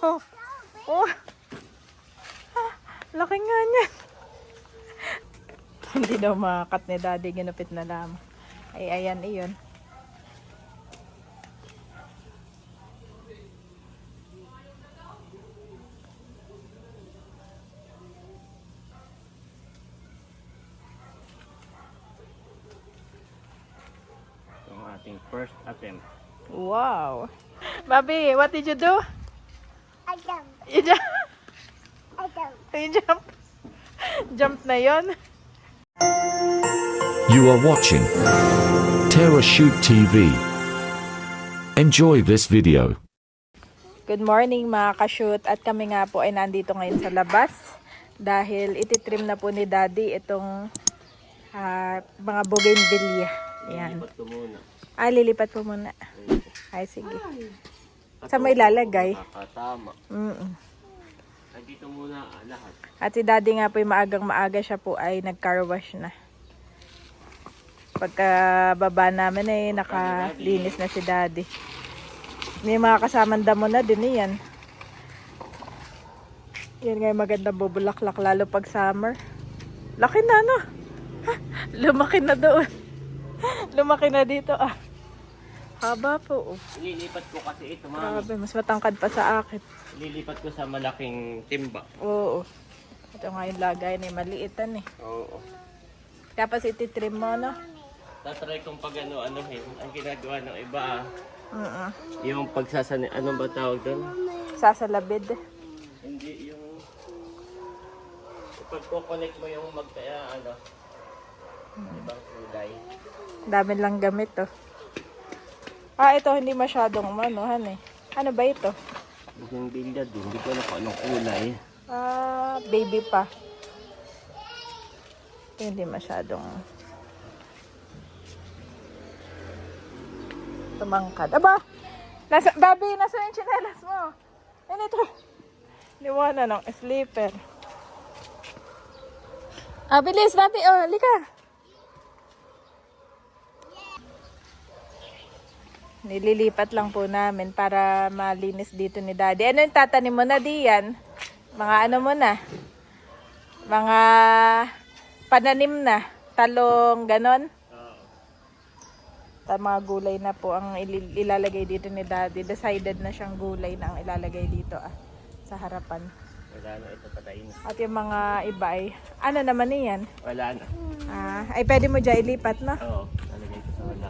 Oh, oh. Laki nga niyan. Hindi daw makakat ni daddy, ginupit na lamang. Ay, ayan, iyon. Yung ating first attempt. Wow. Bobby, what did you do? I jump. You jump? I jump. You jump? Jump na yon. You are watching Terra Shoot TV. Enjoy this video. Good morning mga ka-shoot. At kami nga po ay nandito ngayon sa labas. Dahil ititrim na po ni daddy itong mga bougainvillea. Ayan. Lilipat ko muna. Lilipat po muna. Ay, sige. Saan mo ilalagay? Nakakatama. Ay, dito muna lahat. At si daddy nga po maagang maaga siya po ay nag-car wash na. Pagka baba namin ay nakalinis na si daddy. May mga kasamang damo na din yan. Yan nga yung magandang bubulaklak lalo pag summer. Laki na no? Ha, lumaki na doon. Lumaki na dito Haba po. Ililipat ko kasi ito, mami. Grabe, mas matangkad pa sa akin. Ililipat ko sa malaking timba. Oo. Ito nga yung lagay ni maliitan eh. Oo. Tapos ititrim mo no? Tatry kong pag ano-anohin. Ang ginagawa ng iba, Oo. yung pagsasani, ano ba tawag doon? Sasalabid. Hindi yung pagko-connect mo yung ibang kulay. Dami lang gamit ito hindi masyadong manuhan eh. Ano ba ito? Yung bilya din, hindi ko alam kung anong kulay. Baby pa. Ito hindi masyadong tumangkad. Aba! Babi, nasa yung tsinelas mo? Yan ito. Liwana ng sleeper. Bilis, Babi. Lika. Nililipat lang po namin para malinis dito ni daddy. Ano yung tatanim mo na diyan? Mga ano mo na? Mga pananim na? Talong, ganon? Mga gulay na po ang ilalagay dito ni daddy. Decided na siyang gulay na ang ilalagay dito sa harapan. Wala na, ito patayin. At yung mga iba ay, ano naman yan? Wala na. Ay pwede mo dyan ilipat no? Oo, nalagay ko sa wala.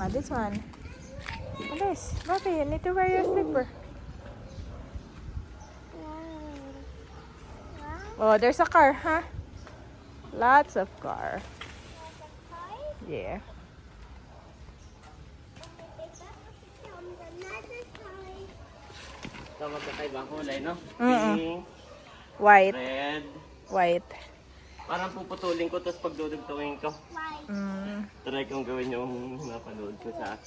This one. Alis, Bobby, you need to wear your slipper. Oh, there's a car, huh? Lots of car. Yeah. Ito magkakaibang kulay, no? Mm-mm. Pink, White. red. White. Parang puputulin ko, tapos pagdudugtungin ko. Try kong gawin yung napanood ko sa...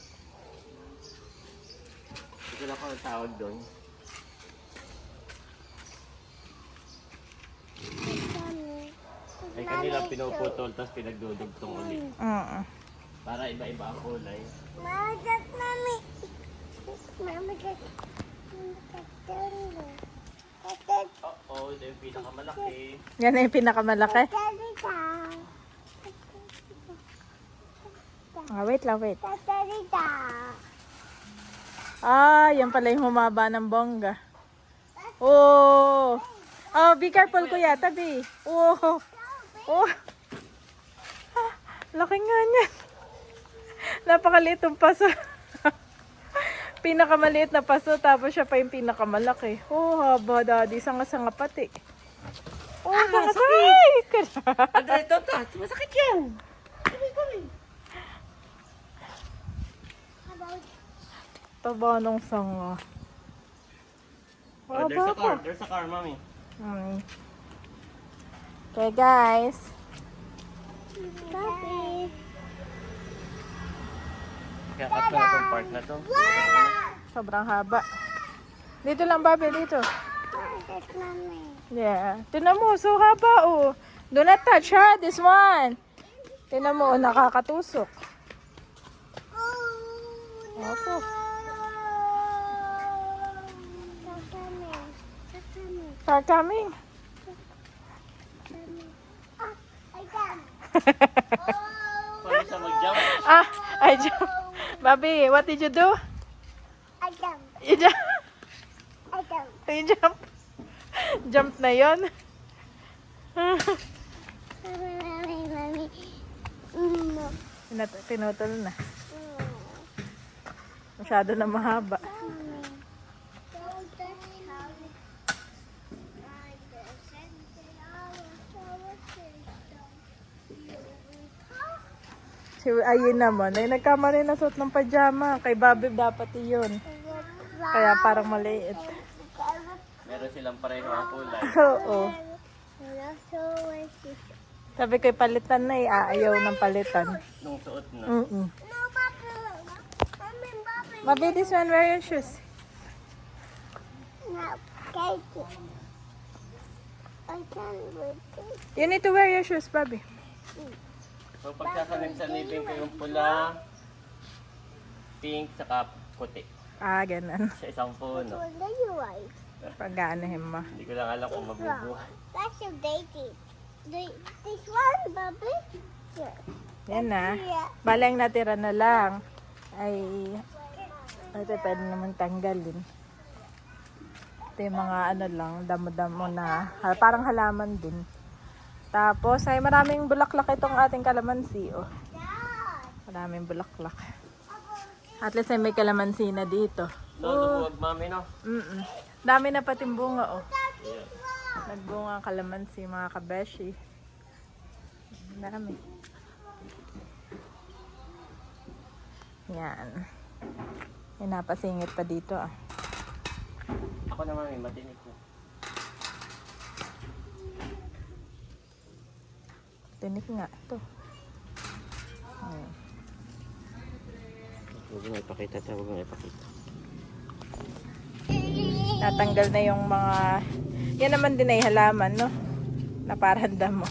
Hindi ko na kung tawag doon. Ay kanila pinuputol, tapos pinagdudugtong ulit. Para iba-iba ang kulay. Mami. Mami. Oo, ito yung pinakamalaki. Yan na yung pinakamalaki. Wait lang, wait. Yan pala yung humaba ng bongga. Oh, be careful kuya, tabi. Oh. Laki nga niyan. Napakaliit ng paso. Pinakamaliit na paso, tapos siya pa yung pinakamalaki. Haba daddy, sanga-sanga pati. Sanga-sanga. Ito, masakit yan. Taba ng sanga. There's a car, mommy. Okay guys. Papi. Kakat ko na itong part na to. Sobrang haba. Dito lang, Bobby, dito. Mami. Yeah. Tignan mo, so haba Do not touch this one. Tignan mo, nakakatusok. Oh, no. Opo. Are coming. I jump. Paano siya mag-jump? Ah, I jump. Bobby, what did you do? I jump. You jump. I jump. You jump. Jump na yon. Mommy. No. Pinutol na. Masyado na mahaba. Si ayun naman, ay nagkamali na suot ng pajama. Kay Bobby dapat yun. Kaya parang maliit. Meron silang pareho ang kulay. Oo. Sabi ko palitan na ayaw ng palitan. Nung suot na. Mm-mm. No, Papa. Mommy. Bobby, this one, wear your shoes. No, cake. I can't wait. You need to wear your shoes, Bobby. So pagsasanib-sanibin ko yung pula, pink, saka puti. Ah, ganun. Sa isang puno. Wonder you right. Pag-aanahin mo. Hindi ko lang alam kung mabubuhay. That's your dating. This one, Bobby. Yeah. Yan na. Yeah. Balang natira na lang. Ay, ito pwede naman tanggalin. Ito yung mga ano lang, damo-damo na. Parang halaman din. Tapos ay maraming bulaklak itong ating kalamansi. Oh. Maraming bulaklak. At least ay may kalamansi na dito. No, lumuwag mami, no? Mm-mm. Dami na pating bunga, oh. Yeah. Nagbunga ang kalamansi, mga kabeshi. Dami. Yan. May napasingit pa dito, ah. Ako naman may matinik na. Tinik nga, ito. Ayan. Huwag mo ipakita, huwag mo ipakita. Natanggal na yung mga... Yan naman din ay halaman, no? Na parang damo.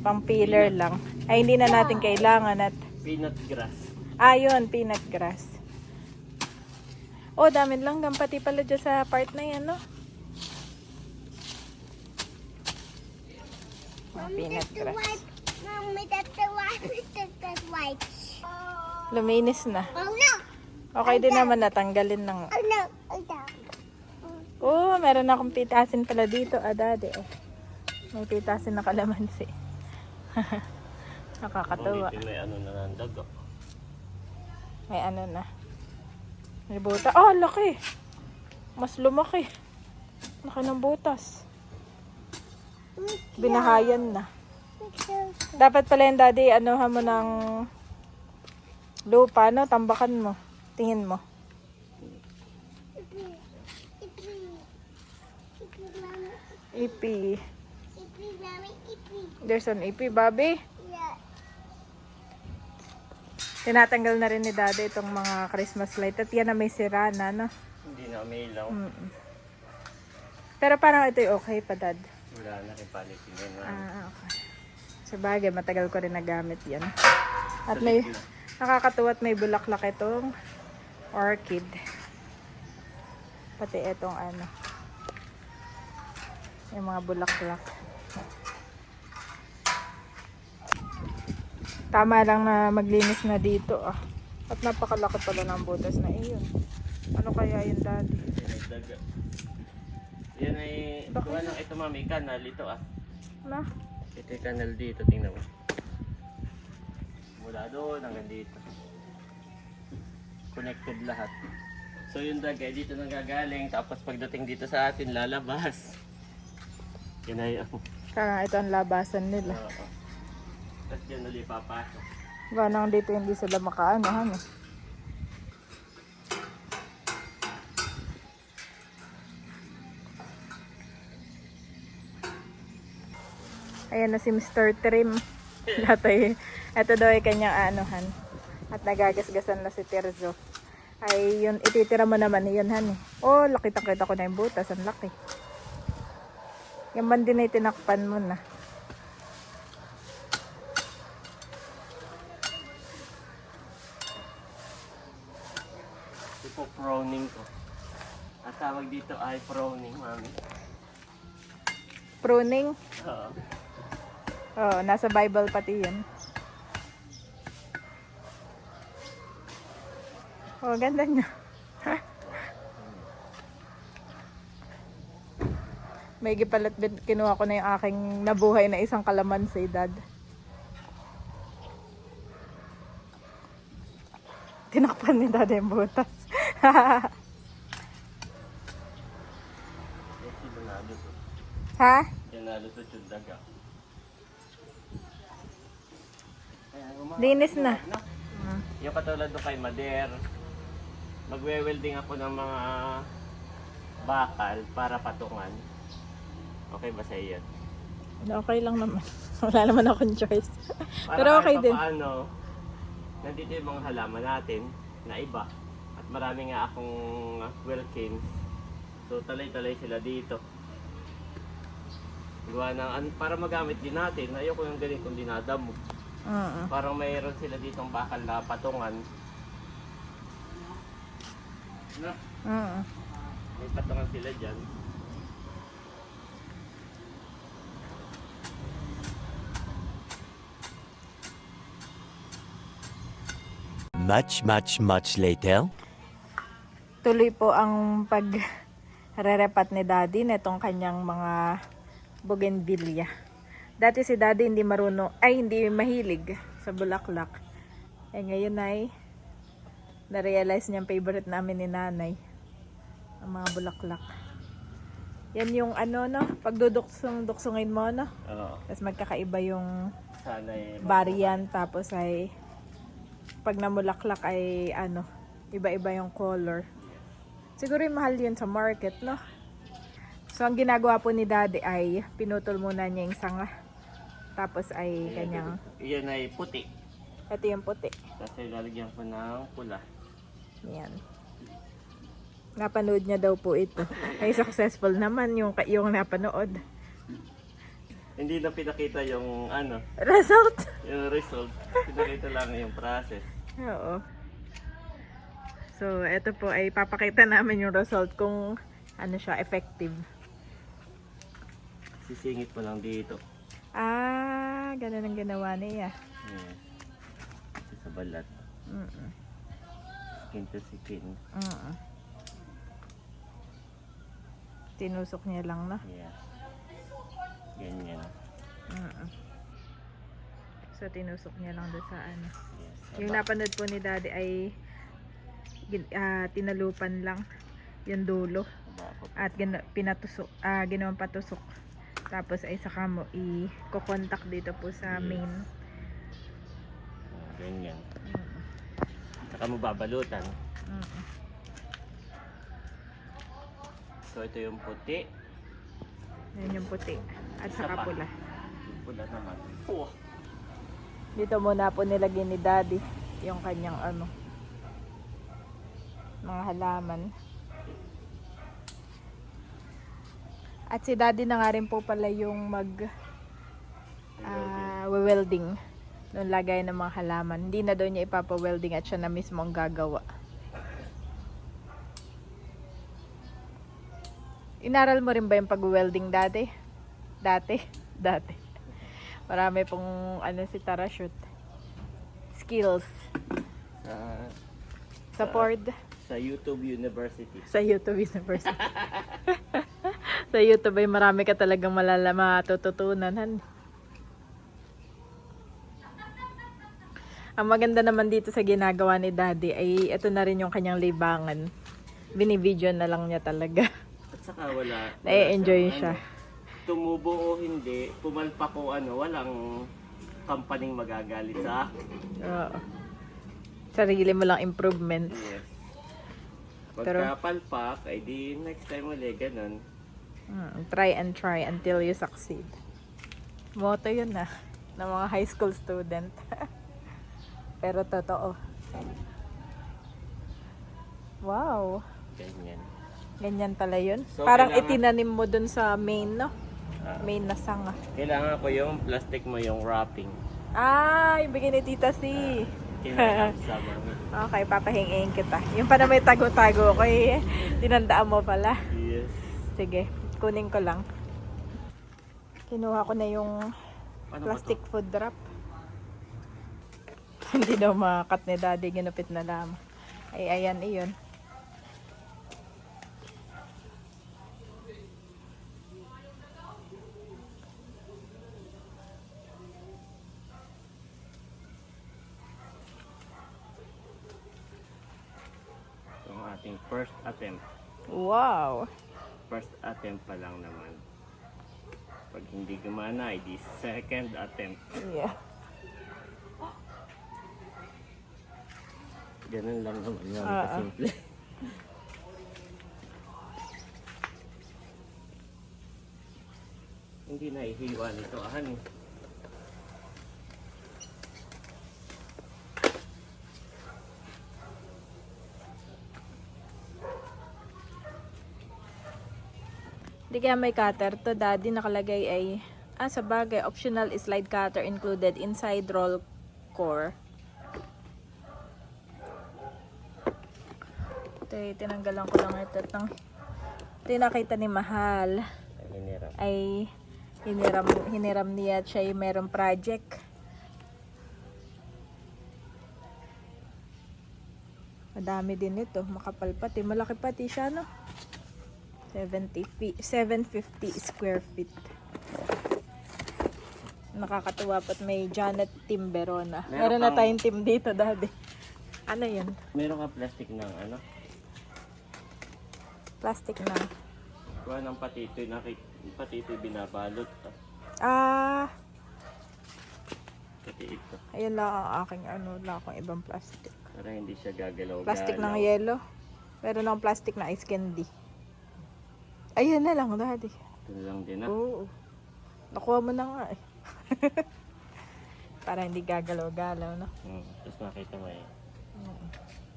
Pang peeler lang. Ay, hindi na natin kailangan at... Peanut grass. Yun, peanut grass. Oh, dami lang. Pati pala dyan sa part na yan, no? Peanut grass. Mommy, that's the white. That's white. Luminis na. Oh no! Okay din naman natanggalin na nga. Oh no! Oh no! Oh, meron akong pitasin pala dito, daddy. Oh. May pitasin na kalamansi. Nakakatuwa. May ano na nandag, oh. May ano na. May buta. Oh, laki. Mas lumaki. Laki ng butas. Binahayan na. Dapat pala yung daddy, anuhan mo ng lupa, no? Tambakan mo. Tingin mo. Ipi. There's an ipi, Bobby. Tinatanggal na rin ni daddy itong mga Christmas light. At yan na may sira na, no? Hindi na umilaw. Pero parang ito'y okay pa, dad. Wala na rin palitin yun. Okay. Sa bagay, matagal ko rin nagamit yan. At may, nakakatuwa at may bulaklak itong orchid. Pati itong ano, yung mga bulaklak. Tama lang na maglinis na dito, ah. At napakalaki pala ng butas na iyon. Ano kaya yun, daddy? Daga. Yan ay, kuha ng ito mami, kanal ito, ah. Na? Ito yung kanal dito, tingnan mo. Mula doon hanggang dito. Connected lahat. So yung daga dito nanggagaling, tapos pagdating dito sa atin, lalabas. Yan ay, Kaya ito ang labasan nila. tapos dyan ulit papasok. Ganang dito hindi sila makaano, ano? Ayan na si Mr. Trim. Ito daw ay kanyang anuhan. At nagagasgasan na si Terzo. Ay, yun, ititira mo naman yun, han. Oh, lakita-kita ko na yung butas. Ang laki. Yung bandin ay tinakpan mo na. Ito proning ko. Ang tawag dito ay proning, mami. Pruning. Oo. Oo, nasa Bible pati yan. Oh, ganda niya. May gipalat din, kinuha ko na yung aking nabuhay na isang kalamansi, Dad. Tinakpan ni Dad yung butas. Ha? Yan nalusot yung daga. Linis na. Yung katulad doon kay Mader, magwe-welding ako ng mga bakal para patungan. Okay ba sa iyo? Okay lang naman. Wala naman akong choice. Para Pero okay kahit din. papaano, nandito yung mga halaman natin na iba. At marami nga akong Wilkins. So talay-talay sila dito. Gawa ng, para magamit din natin, ayoko yung ganitong dinadamo. Parang mayroon sila ditong bakal na patungan. No? May patungan sila dyan. Much later. Tuloy po ang pag-rerepat ni Daddy netong kanyang mga bougainvillea. Dati si Daddy hindi hindi mahilig sa bulaklak. Eh ngayon ay na-realize niyang favorite namin ni Nanay ang mga bulaklak. Yan yung pagduduksong-duksungin mo, no? Oo. Tapos magkakaiba yung Sana variant, tapos ay pag namulaklak ay iba-iba yung color. Siguro yung mahal yun sa market, no? So ang ginagawa po ni Daddy ay pinutol muna niya yung sanga. Tapos ay kanyang, Iyan ay puti. ito yung puti. Kasi lalagyan ko ng pula. Yan. Napanood niya daw po ito. Ay successful naman yung napanood. Hindi na pinakita yung Result? yung result. Pinakita lang yung process. Oo. So, ito po ay papakita namin yung result kung siya, effective. Sisingit mo lang dito. Ganun ang ginawa niya. Yes. Ito sa balat. Skin to skin. Tinusok niya lang, no? Yes. Ganyan. So, tinusok niya lang doon sa Yes. Yung napanood po ni Daddy ay tinalupan lang yung dulo. At ginawang patusok. Tapos ay saka mo i-contact dito po sa main. Ganyan. Saka mo babalutan. So ito yung puti. Yan yung puti. At Isa saka pa. pula. Yung pula naman. Oh. Dito muna po nilagay ni Daddy yung kanyang mga halaman. At si Daddy na nga rin po pala yung welding nung lagay ng mga halaman. Hindi na daw niya ipapa-welding at siya na mismo ang gagawa. Inaral mo rin ba yung pag-welding dati? Dati. Marami pong si Tarashoot. Skills. Sa Ford. Sa YouTube University. Sa YouTube University. Sa YouTube ay marami ka talagang matututunan. Ang maganda naman dito sa ginagawa ni Daddy ay ito na rin yung kanyang libangan. Binibidyo na lang niya talaga. At saka wala. Na-enjoy siya. Tumubo o hindi, pumalpak o walang kampaning magagalit sa akin. Oo. Sarili mo lang improvements. Yes. Pero- Pagka palpak, ay di next time ulit, ganun. Try and try until you succeed. Motto yun ng mga high school student. Pero totoo. Wow. Ganyan. Ganyan pala yun. So, Parang kailangan- itinanim mo dun sa main, no? Main na sanga. Kailangan ko yung plastic mo, yung wrapping. Yung bigay ni Tita C. Kinakasama mo. Okay, papahingin kita. Yung pa na may tago-tago ko tinandaan mo pala. Yes. Sige, kunin ko lang. Kinuha ko na yung Ano plastic ba to? food wrap. Hindi daw makakat ni daddy, ginupit na lamang. Ay, ayan, iyon. Ito ang ating first attempt. Wow! First attempt pa lang naman. Pag hindi gumana, ay di second attempt. Yeah. Ganun lang naman yun. Oo. Simple. Hindi na ihiwa nito. Ahan eh. Di kaya may cutter to, daddy, nakalagay ay, sa bagay, optional slide cutter included inside roll core. Ito, tinanggalan ko lang ito. Ito yung nakita ni Mahal. Ay, hinirap. Ay hiniram niya at siya yung merong project. Madami din ito, makapal pati, malaki pati siya, no? 750 square feet. Nakakatuwa pat may Janet Timberona. Meron na tayong team dito, daddy. Ano yan? Meron ka plastic ng ano? Plastic na. Kuha ng patitoy. Patitoy binabalot. Pati ito. Ayun lang ang aking lang akong ibang plastic. Para hindi siya gagalaw-galaw. Plastic ng yellow. Meron ng plastic na ice candy. Ayun na lang, daddy. Ito na lang din ah. Oo. Nakuha mo na nga eh. Para hindi gagalaw-galaw, no? Tapos makita mo eh.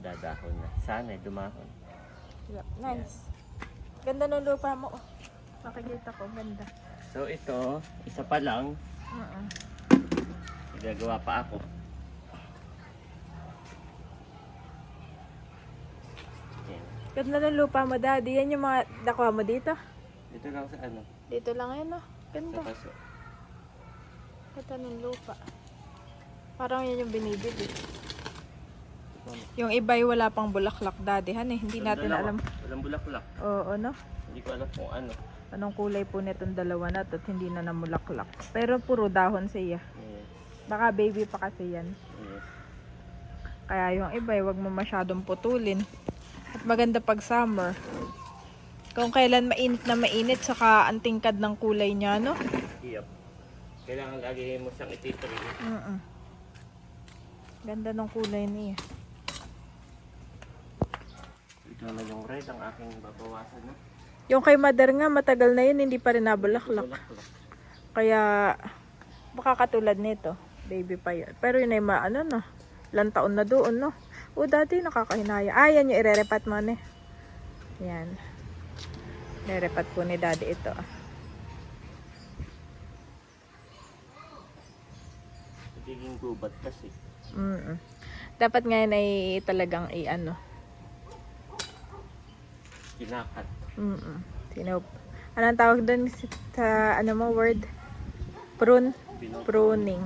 Dadahon na. Sana eh, dumahon. Nice. Ganda ng lupa mo. Oh. Makikita ko, ganda. So ito, isa pa lang. Gagawa pa ako. Yan. Ganda ng lupa mo, daddy. Yan yung mga nakuha mo dito. Dito lang sa ano. Dito lang yan, no? Sa Ganda. paso. Ganda ng lupa. Parang yan yung binibili. Yung iba ay wala pang bulaklak, daddy. Han eh. Hindi natin alam. Walang bulaklak. Oo, no? Hindi ko alam kung ano. Anong kulay po nitong dalawa na to at hindi na namulaklak. Pero puro dahon siya. Yes. Baka baby pa kasi yan. Yes. Kaya yung iba, wag mo masyadong putulin. At maganda pag summer. Kung kailan mainit, saka ang tingkad ng kulay niya, no? Yep. Kailangan lagi mo siyang ititrim. Ganda ng kulay niya. Ito naman yung red ang aking babawasan. No? Yung kay mother nga, matagal na yun, hindi pa rin nabulaklak. Kaya, baka katulad nito, baby pa yun. Pero yun ay maano no, ilang taon na doon, no? O, dati nakakahinaya. Yan yung irerepat mo, ne? Yan. Irerepat po ni daddy ito, Nagiging gubat kasi. Dapat ngayon ay talagang Kinakat. Anong tawag doon sa word? Pruning.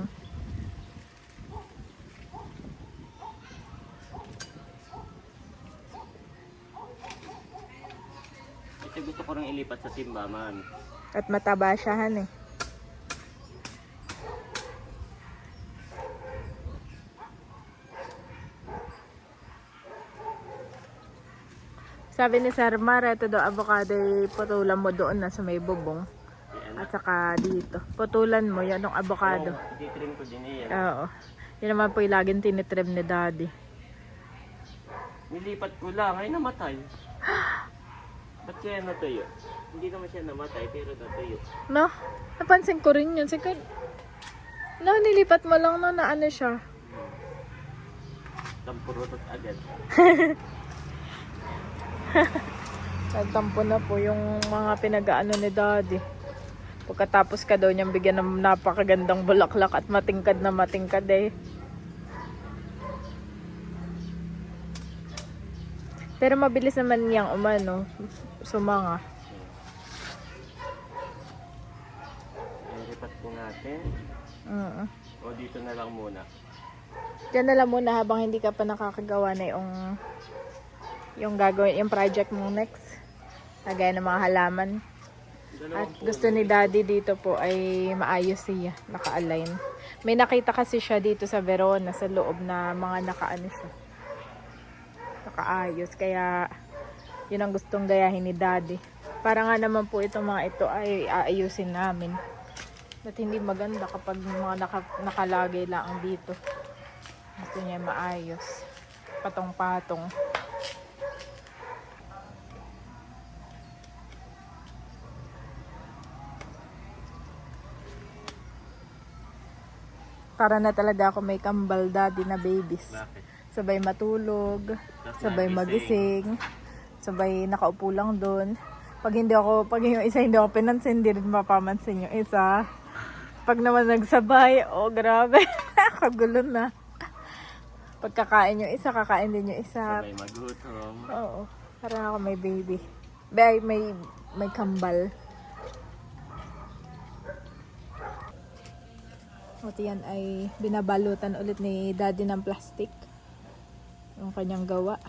Ito gusto ko rin ilipat sa timbaman. At mataba siya, han eh. Sabi ni Sir Mar, ito daw avocado, putulan mo doon na sa may bubong. At saka dito. Putulan mo yan ng avocado. Ititrim ko din yan. Oo. Yan naman po yung laging tinitrim ni daddy. Nilipat ko lang, ay namatay. Ba't kaya natuyo? Hindi naman siya namatay, pero natuyo. No? Napansin ko rin yun. Sige. No, nilipat mo lang na ano siya. Tampurutot agad. Nagtampo na po yung mga pinag-aano ni daddy. Pagkatapos ka daw niyang bigyan ng napakagandang bulaklak at matingkad na matingkad eh. Pero mabilis naman niyang sumanga. natin. O dito na lang muna. Diyan na lang muna habang hindi ka pa nakakagawa na yung gagawin, yung project mo next. Kagaya ng mga halaman. At gusto ni Daddy dito po ay maayos siya, naka-align. May nakita kasi siya dito sa Verona sa loob na mga nakaano siya. Nakaayos, kaya yun ang gustong gayahin ni Daddy. Para nga naman po itong mga ito ay aayusin namin. At hindi maganda kapag mga nakalagay lang dito. Gusto niya maayos. Patong-patong. Para na talaga ako may kambal daddy na babies. Bakit? Sabay matulog, Tapos sabay magising. magising, sabay nakaupo lang doon. Pag yung isa hindi ako pinansin, hindi rin mapamansin yung isa. Pag naman nagsabay, oh grabe, kagulo na. Pagkakain yung isa, kakain din yung isa. Sabay magutom. Oo, parang ako may baby. May kambal. At yan ay binabalutan ulit ni Daddy ng plastic. Yung kanyang gawa.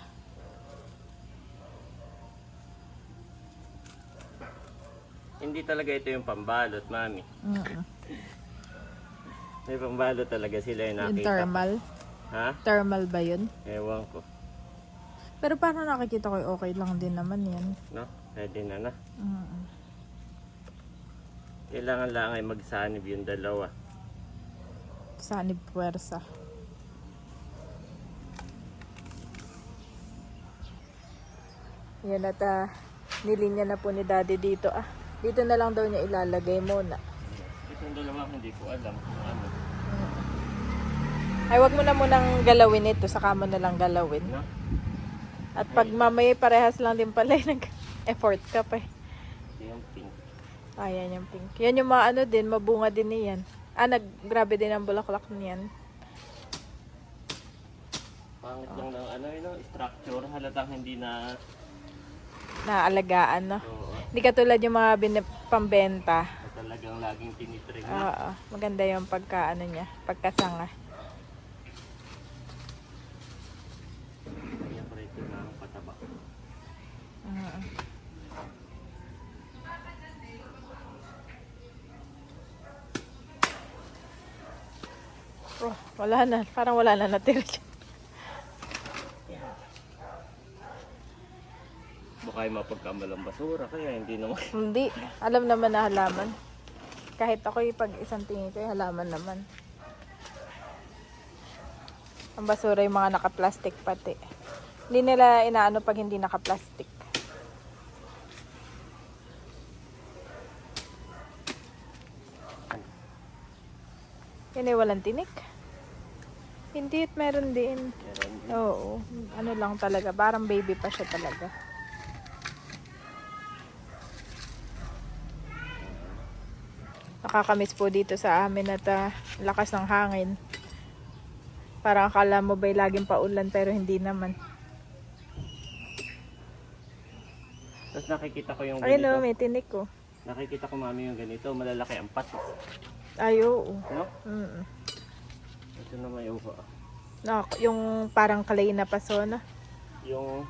Hindi talaga ito yung pambalot, Mami. Mm-mm. May pambalot talaga sila yung Yung nakita. thermal. Ha? Thermal ba yun? Ewan ko. Pero parang nakikita ko okay lang din naman yan. No? Pwede na na. Mm-mm. Kailangan lang ay magsanib yung dalawa. Sanib puwersa. Yan at nilinya na po ni Daddy dito. Dito na lang daw niya ilalagay muna. Itong dalawa hindi ko alam kung ano. Ay, wag mo na munang galawin ito. Saka mo na lang galawin. No? At pag mamaya parehas lang din pala nag-effort ka pa. Ito yung pink. Ayan yung pink. Yan yung mga ano din, mabunga din niyan. Grabe din ang bulaklak niyan. Pangit lang ng ano yun, structure. Halatang hindi na... Naalagaan, no? Oo. Hindi katulad yung mga pambenta. Talagang laging tinitring na. Oo. Maganda yung niya, pagkasanga. Kaya pa ito na ang pataba. Oh, wala na. Parang wala na natira dyan. Baka yung mapagkamalang basura, kaya hindi naman. Hindi. Alam naman na halaman. Kahit ako pag isang tingin ko, halaman naman. Ang basura yung mga naka-plastic pati. Hindi nila inaano pag hindi naka-plastic. Yan ay walang tinik. Hindi, meron din. Meron. Oo. Ano lang talaga. Parang baby pa siya talaga. Nakakamiss po dito sa amin at lakas ng hangin. Parang akala mo ba'y laging paulan pero hindi naman. Tapos nakikita ko yung Ayun ganito. o, may tinik ko. Nakikita ko, Mami, yung ganito. Malalaki ang patis. Ay, oo. No? Mm. Ito naman yung... Yung parang kalay na paso na. Yung...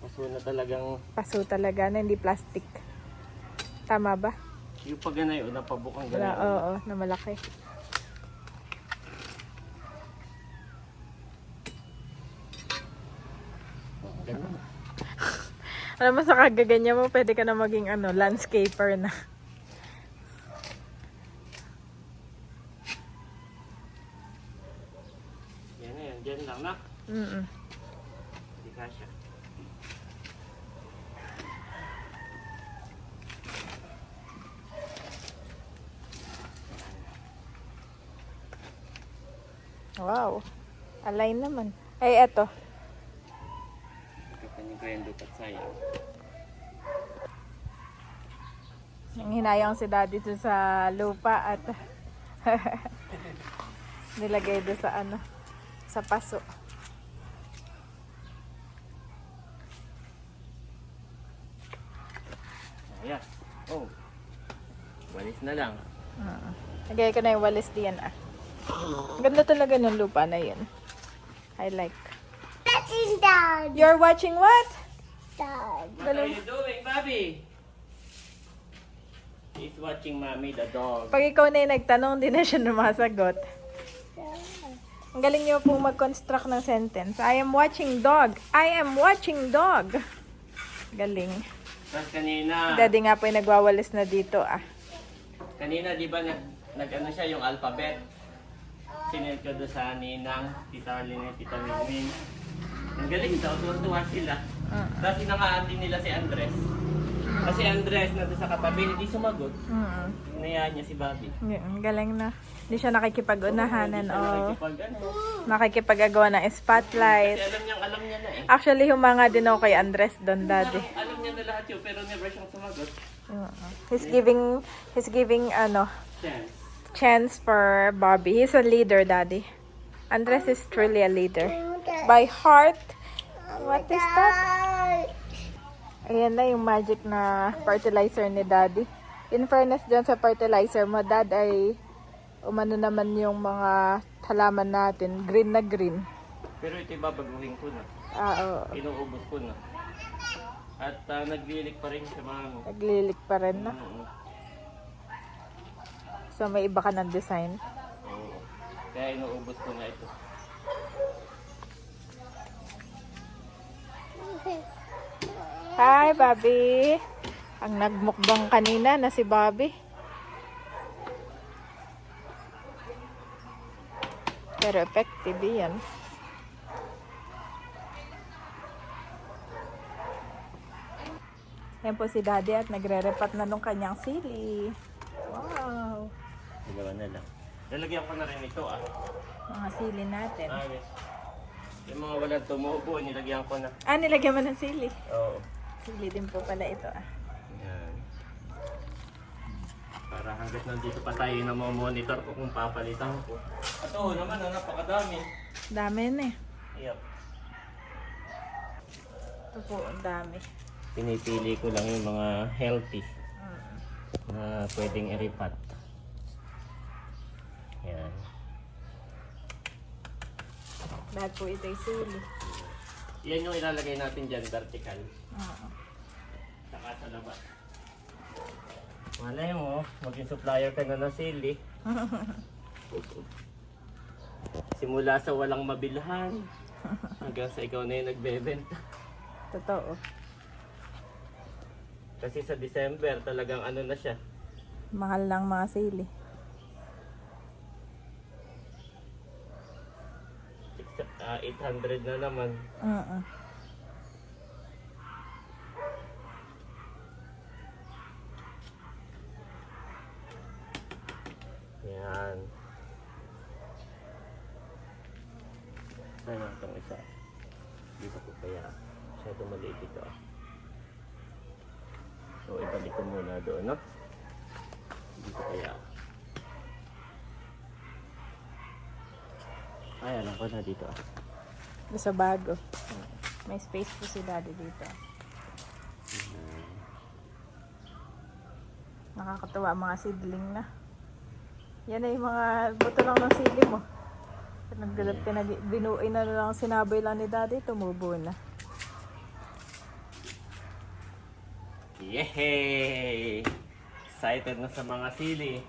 Paso na talagang... Paso talaga na, hindi plastic. Tama ba? Yung pag ganay, napabukang Wala, ganay. oo, na malaki. Ganun. Alam mo, sa kagaganyan mo, pwede ka na maging landscaper na. Yan na yan. Diyan lang na. Mm. Hindi kasya. Wow. Align naman. Ay, eto. Kapanin ko yung dupat sayang. Yung hinayang si Daddy dun sa lupa at nilagay doon sa sa paso. Ayan. Oh. Walis na lang. Lagay ko na yung walis diyan ah. Ganda talaga ng lupa na yun. I like. That is dad. You're watching what? Dad. What are you doing, Bobby? He's watching Mommy the dog. Pag ikaw na yung nagtanong, di na siya sumasagot. Ang galing niyo po mag-construct ng sentence. I am watching dog. I am watching dog. Galing. Tapos kanina, Daddy nga po yung nagwawalis na dito ah. kanina di ba nag-ano siya yung alphabet? Sinend ko doon sa ninang, Tita Arlene at Tita Minmin. Ang galing daw, tuwa sila. Tapos inakaan din nila si Andres. Kasi Andres na doon sa katabi, hindi sumagot. Hinayaan niya si Bobby. Ang galing na. Hindi siya nakikipag-unahanan o Nakikipag-ano. nakikipag-agawa ng spotlight. Kasi alam niya na eh. Actually, humanga din ako kay Andres doon, Daddy. Alam niya na lahat yun, pero never siyang sumagot. He's giving Chance. chance for Bobby. He's a leader, Daddy. Andres is truly a leader. By heart. What is that? Ayan na yung magic na fertilizer ni Daddy. In fairness dyan sa fertilizer mo, Dad, ay umano naman yung mga halaman natin. Green na green. Pero ito ibabaguhin ko na. Oo. Inuubos ko na. At naglilik pa rin siya, Mami. Naglilik pa rin na. So may iba ka ng design. Oo. Kaya inuubos ko na ito. Hi, Bobby. Ang nagmukbang kanina na si Bobby. Pero effective yan. Yan po si Daddy at nagre-repat na nung kanyang sili. Wow. Dalawa na lang. Lalagyan ko na rin ito Mga sili natin. Yung mga walang tumubo, nilagyan ko na. Nilagyan mo ng sili. Oo. Sili din po pala ito Yan. Para hanggat nandito pa tayo na monitor ko kung papalitan ko. At oo naman, napakadami. Dami na eh. Yep. Ito po, ang dami. Pinipili ko lang yung mga healthy na pwedeng i-repat. Yan. Lahat po ito ay sili. Yan yung ilalagay natin dyan, vertical. Oo. Saka sa labas. Malay mo, maging supplier ka na ng sili. Simula sa walang mabilhan, hanggang sa ikaw na yung nagbebenta. Totoo. Kasi sa December, talagang ano na siya. Mahal lang mga sili. 800 na naman. Yan. Ano itong isa? Dito ko kaya. Masyado maliit ito. So, ibalik ko muna doon, no? Dito kaya. Ay, alam ko na dito. Sa bago. May space po si Daddy dito. Nakakatuwa mga seedling na. Yan na yung mga buto lang ng sili mo. Binuin na lang, sinabay lang ni Daddy, tumubo na. Yehey! Excited na sa mga sili.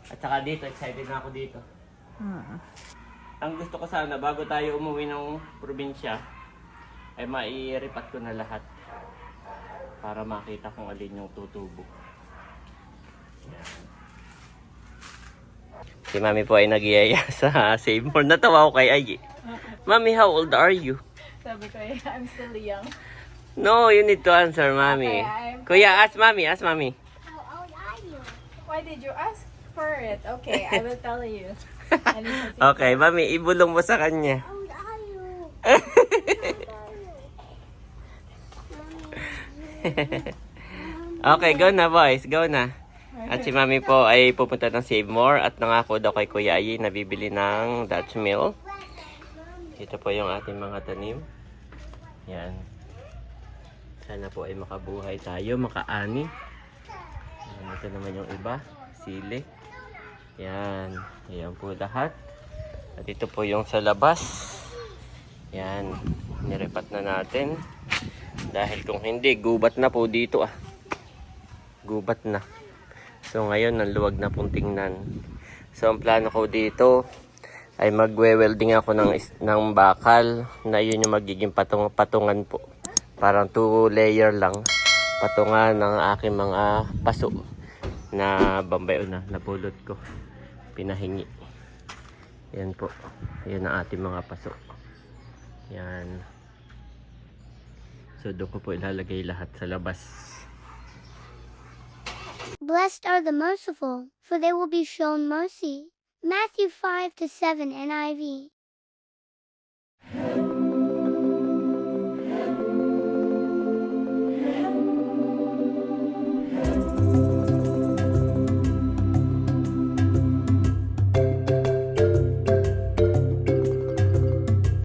At saka dito, excited na ako dito. Ang gusto ko sana, bago tayo umuwi ng probinsya, ay mairipat ko na lahat. Para makita kung alin yung tutubo. Si Mami po ay nag-iaya sa Save More. Natawa ko kay Ayi. Mami, how old are you? Sabi ko, I'm still young. No, you need to answer, Mami. Okay, Kuya, ask Mami, ask Mami. How old are you? Why did you ask for it? Okay, I will tell you. Okay, Mami, ibulong mo sa kanya. How old are you? Okay, go na boys, go na. At si Mami po ay pupunta ng Save More at nangako daw kay Kuya Ayi na bibili ng Dutch Mill. Ito po yung ating mga tanim. Yan. Sana po ay makabuhay tayo, makaani. Ito naman yung iba, sili. Yan, yan po lahat. At ito po yung sa labas. Yan, nirepat na natin. Dahil kung hindi, gubat na po dito ah. Gubat na. So ngayon, ang luwag na pong tingnan. So ang plano ko dito ay magwe-welding ako ng bakal na yun yung magiging patungan po. Parang 2 layer lang. Patungan ng aking mga paso na bambayo na napulot ko. Pinahingi. Yan po. Yan ang ating mga paso. Yan. So doon ko po ilalagay lahat sa labas. Blessed are the merciful, for they will be shown mercy. Matthew 5-7 NIV.